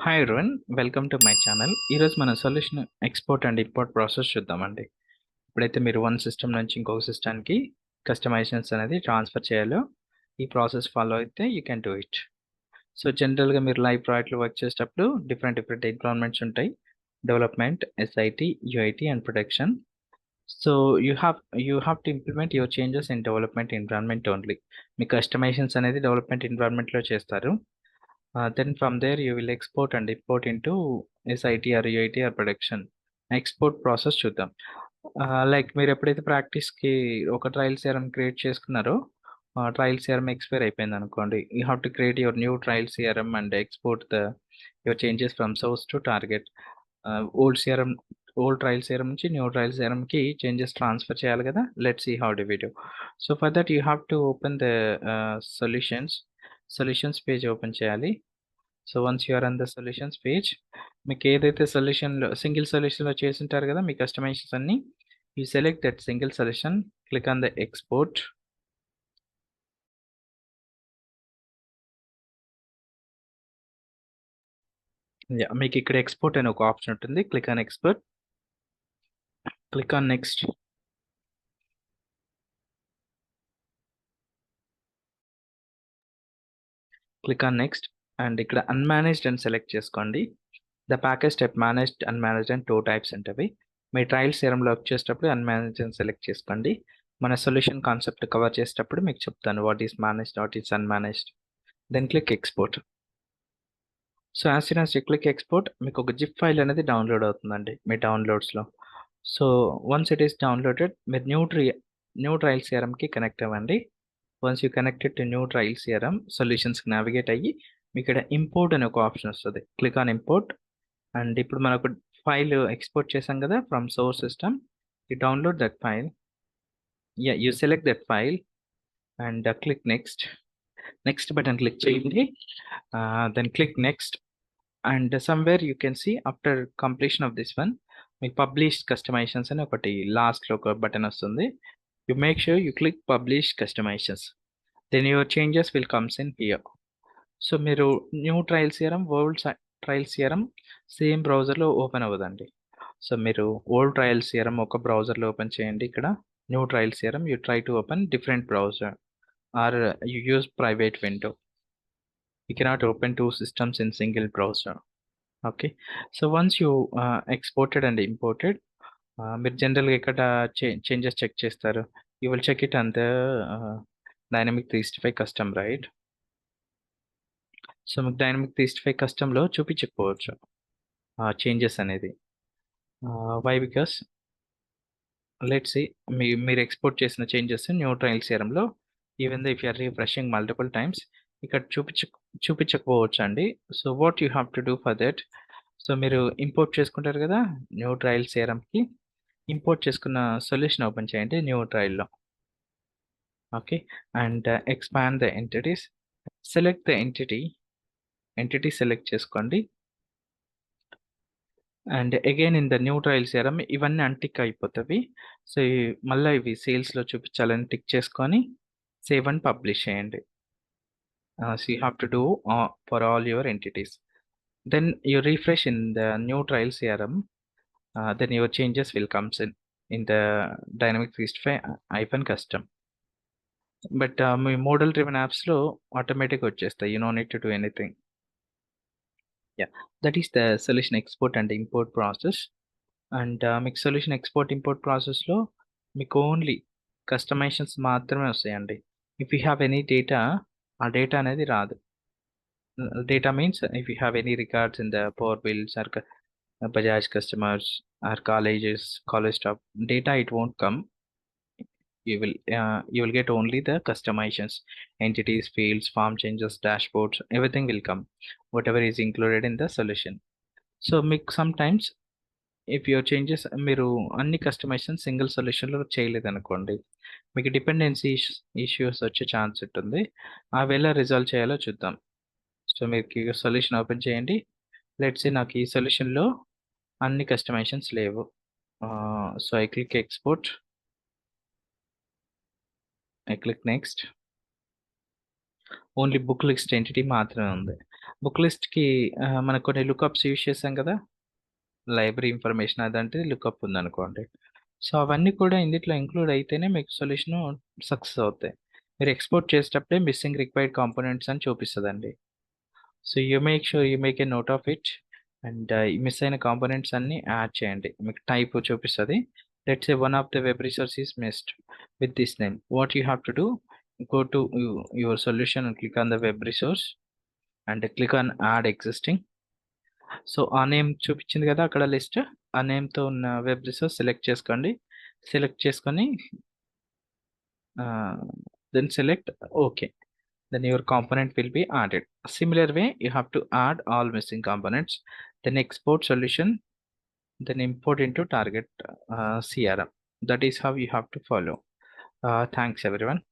Hi everyone, welcome to my channel. ఈరోజు మన solution export and import process చూద్దామండి. ఇప్పుడైతే మీరు వన్ సిస్టమ్ నుంచి ఇంకొక సిస్టమ్కి కస్టమైజేషన్స్ అనేది ట్రాన్స్ఫర్ చేయాలో ఈ ప్రాసెస్ ఫాలో అయితే you can do it. So జనరల్గా మీరు లైవ్ ప్రాజెక్ట్లో వర్క్ చేసేటప్పుడు డిఫరెంట్ ఎన్విరాన్మెంట్స్ ఉంటాయి. Development, SIT, UIT and production. So you have to implement your changes in development environment only. మీ కస్టమైజేషన్స్ అనేది డెవలప్మెంట్ ఎన్విరాన్మెంట్లో చేస్తారు. Then from there you will export and import into SIT or UIT or production. Export process చూద్దాం. Like మీరు ఎప్పుడైతే ప్రాక్టీస్కి ఒక trial CRM create చేసుకున్నారో, ట్రయల్ సిఆర్ఎం ఎక్స్పైర్ అయిపోయింది అనుకోండి, you have to create your new trial CRM and export your changes from source to target. Old CRM old trial CRM నుంచి new trial సిఆర్ఎంకి చేంజెస్ ట్రాన్స్ఫర్ చేయాలి కదా. Let's see how do we do. So for that you have to open the solutions page open చేయాలి. So once you are on the solutions page, మీకు ఏదైతే సొల్యూషన్లో single సొల్యూషన్లో చేసింటారు కదా మీ కస్టమైజేషన్స్ అన్ని, you select that single solution, click on the export. మీకు ఇక్కడ ఎక్స్పోర్ట్ అనే ఒక ఆప్షన్ ఉంటుంది. Click on export, click on next. Click on next and ఇక్కడ అన్మేనేజ్డ్ అని సెలెక్ట్ చేసుకోండి. The package type managed, unmanaged and 2 types ఉంటవి. మీ ట్రయల్ సిఆర్ఎంలో వర్క్ చేసేటప్పుడు అన్మేనేజ్డ్ అని సెలెక్ట్ చేసుకోండి. మన సొల్యూషన్ కాన్సెప్ట్ కవర్ చేసేటప్పుడు మీకు చెప్తాను what is managed, what is unmanaged. Then click export. So as soon as you click export, మీకు ఒక జిప్ ఫైల్ అనేది డౌన్లోడ్ అవుతుందండి మీ డౌన్లోడ్స్లో. So once it is downloaded, మీరు న్యూ ట్రయల్ సిఆర్ఎంకి కనెక్ట్ అవ్వండి. Once you connected to new trial CRM, సొల్యూషన్స్కి నావిగేట్ అయ్యి మీకు ఇక్కడ ఇంపోర్ట్ అనే ఒక ఆప్షన్ వస్తుంది. Click on import. అండ్ ఇప్పుడు మనకు ఫైల్ ఎక్స్పోర్ట్ చేసాం కదా from source system, you download that file. You select that file and click next button click చేయండి. Then click next and somewhere you can see after completion of this one, మీకు publish customisations అని ఒకటి లాస్ట్లో ఒక button వస్తుంది. You make sure you click publish customisations, then your changes will comes in here. So మీరు new trial CRM, old trial CRM same బ్రౌజర్లో open అవ్వదండి. So మీరు ఓల్డ్ ట్రయల్ సిఆర్ఎం ఒక బ్రౌజర్లో ఓపెన్ చేయండి. ఇక్కడ new trial CRM you try to open different browser or you use private window. You cannot open 2 systems in single browser. Okay. So once you exported and imported, మీరు జనరల్గా ఇక్కడ changes check చేస్తారు. You will check it on the dynamic 365 custom, right? So మీకు dynamic 365 కస్టమ్లో చూపించకపోవచ్చు changes అనేది. Why? Because let's see, మీరు export చేసిన చేంజెస్ న్యూ ట్రయల్ సిఆర్ఎంలో even though if you're refreshing multiple times ఇక్కడ చూపించకపోవచ్చు అండి. So what you have to do for that, so మీరు ఇంపోర్ట్ చేసుకుంటారు కదా న్యూ ట్రయల్ సిఆర్ఎంకి, ఇంపోర్ట్ చేసుకున్న సొల్యూషన్ ఓపెన్ చేయండి న్యూ ట్రయల్లో. Okay. And expand the entities, select the entity select చేసుకోండి. And again in the new trial CRM ఇవన్నీ untick అయిపోతాయి. సో మళ్ళీ ఇవి సేల్స్లో చూపించాలని టిక్ చేసుకొని సేవ్ అండ్ పబ్లిష్ చేయండి. So you have to do for all your entities. Then you refresh in the new trial CRM, then your changes will comes in the dynamic 365 custom. But me model driven యాప్స్లో automatic వచ్చేస్తాయి, you know need to do anything. That is the solution export and import process. And మీకు solution export import ప్రాసెస్లో మీకు only customisations మాత్రమే వస్తాయండి. If you have any data, ఆ data అనేది రాదు. Data means if you have any records in the Power Bills or Bajaj customers or college stuff data, it won't come. You will get only the customizations, entities, fields, form changes, dashboards, everything will come, whatever is included in the solution. So మీకు sometimes if your changes మీరు అన్ని customization single సొల్యూషన్లో చేయలేదనుకోండి, మీకు dependency issues వచ్చే chance ఉంటుంది. అవి ఎలా resolve చేయాలో చూద్దాం. సో మీకు సొల్యూషన్ ఓపెన్ చేయండి. లెట్స్ సీ నాకు ఈ సొల్యూషన్లో అన్ని కస్టమైజేషన్స్ లేవు. So I click export, I click next. Only book list entity మాత్రమే ఉంది. బుక్ లిస్ట్‌కి మనకు కొన్ని లుకప్స్ యూజ్ చేసాం కదా! లైబ్రరీ ఇన్ఫర్మేషన్ అదంటే లుకప్ ఉందనుకోండి. సో, అవన్నీ కూడా ఇందుట్లో ఇంక్లూడ్ అయితేనే మీకు సొల్యూషను సక్సెస్ అవుతాయి. మీరు ఎక్స్‌పోర్ట్ చేసేటప్పుడే మిస్సింగ్ రిక్వైర్డ్ కాంపోనెంట్స్ అని చూపిస్తదండి. So, you make sure you make a note of it and ఈ మిస్ అయిన కాంపోనెంట్స్ అన్నీ యాడ్ చేయండి. మీకు టైప్ చూపిస్తది. Let's say one of the web resource is missed with this name. What you have to do go to your solution and click on the web resource and click on add existing. So, ఆ name చూపిచ్చింది గదా! అక్కడ list. ఆ నేమ్‌తో ఉన్న web resource select చేసుకోండి. Select చేసుకొని then select okay. Then your component will be added. Similar way, you have to add all missing components, then export solution, then import into target CRM. That is how you have to follow. Thanks everyone.